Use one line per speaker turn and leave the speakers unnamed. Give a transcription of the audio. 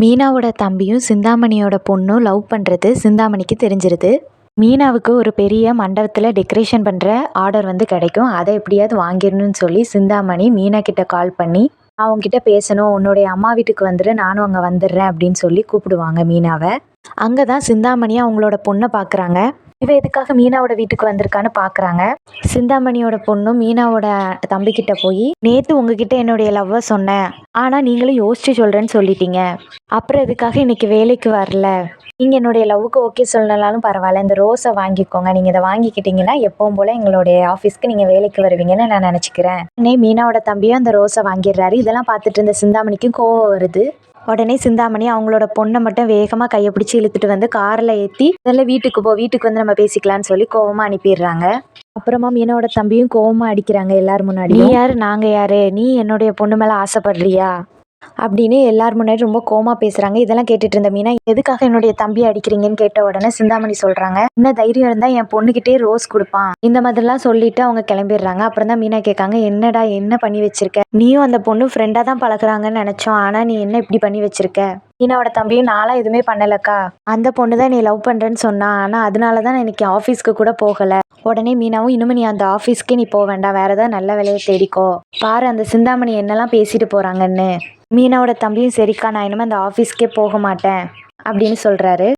மீனாவோட தம்பியும் சிந்தாமணியோட பொண்ணும் லவ் பண்ணுறது சிந்தாமணிக்கு தெரிஞ்சிருது. மீனாவுக்கு ஒரு பெரிய மண்டபத்தில் டெக்கரேஷன் பண்ணுற ஆர்டர் கிடைக்கும். அதை எப்படியாவது வாங்கிடணும்னு சொல்லி சிந்தாமணி மீனா கிட்ட கால் பண்ணி அவங்ககிட்ட பேசணும், உன்னுடைய அம்மா வீட்டுக்கு வந்துடு, நானும் அங்கே வந்துடுறேன் அப்படின்னு சொல்லி கூப்பிடுவாங்க மீனாவை. அங்கே தான் சிந்தாமணி அவங்களோட பொண்ணை பார்க்குறாங்க. இவ எதுக்காக மீனாவோட வீட்டுக்கு வந்திருக்கான்னு பார்க்குறாங்க. சிந்தாமணியோட பொண்ணும் மீனாவோட தம்பிக்கிட்ட போய், நேற்று உங்ககிட்ட என்னுடைய லவ்வை சொன்னேன், ஆனால் நீங்களும் யோசிச்சு சொல்கிறேன்னு சொல்லிட்டீங்க, அப்புறம் எதுக்காக இன்னைக்கு வேலைக்கு வரல, நீங்கள் என்னுடைய லவ்வுக்கு ஓகே சொல்லனாலும் பரவாயில்ல, இந்த ரோஸை வாங்கிக்கோங்க, நீங்கள் இதை வாங்கிக்கிட்டீங்கன்னா எப்பவும் போல் எங்களுடைய ஆஃபீஸ்க்கு நீங்கள் வேலைக்கு வருவீங்கன்னு நான் நினச்சிக்கிறேன். உடனே மீனாவோட தம்பியும் அந்த ரோஸை வாங்கிடுறாரு. இதெல்லாம் பார்த்துட்டு இருந்த சிந்தாமணிக்கும் கோவம் வருது. உடனே சிந்தாமணி அவங்களோட பொண்ணை மட்டும் வேகமாக கையை பிடிச்சி இழுத்துட்டு வந்து காரில் ஏற்றி, இதெல்லாம் வீட்டுக்கு வந்து நம்ம பேசிக்கலான்னு சொல்லி கோவமாக அனுப்பிடுறாங்க. அப்புறமா மீனோட தம்பியும் கோவமாக அடிக்கிறாங்க எல்லாரும் முன்னாடி. நீ யார், நாங்கள் யாரு, நீ என்னுடைய பொண்ணு மேலே ஆசைப்படுறியா அப்படின்னு எல்லார் முன்னாடி ரொம்ப கோமா பேசுறாங்க. இதெல்லாம் கேட்டுட்டு இருந்த மீனா, எதுக்காக என்னுடைய தம்பியை அடிக்கிறீங்கன்னு கேட்ட உடனே சிந்தாமணி சொல்றாங்க, இன்னும் தைரியம் இருந்தா என் பொண்ணுகிட்டே ரோஸ் கொடுப்பான், இந்த மாதிரிலாம் சொல்லிட்டு அவங்க கிளம்பிடுறாங்க. அப்புறம் தான் மீனா கேட்காங்க, என்னடா என்ன பண்ணி வச்சிருக்க, நீயும் அந்த பொண்ணு ஃப்ரெண்டா தான் பழகுறாங்கன்னு நினைச்சோம், ஆனா நீ என்ன இப்படி பண்ணி வச்சிருக்க. மீனாவோட தம்பியும், நான்லாம் எதுவுமே பண்ணலக்கா, அந்த பொண்ணு தான் நீ லவ் பண்றேன்னு சொன்னா, ஆனா அதனாலதான் நான் இன்னைக்கு ஆஃபீஸ்க்கு கூட போகல. உடனே மீனாவும், இனிமே நீ அந்த ஆஃபீஸ்க்கே நீ போக வேண்டாம், வேற ஏதாவது நல்ல வேலையை தேடிக்கோ, பாரு அந்த சிந்தாமணி என்னெல்லாம் பேசிட்டு போறாங்கன்னு. மீனாவோட தம்பியும், சரிக்கா நான் இனிமே அந்த ஆஃபீஸ்க்கே போக மாட்டேன் அப்படின்னு சொல்றாரு.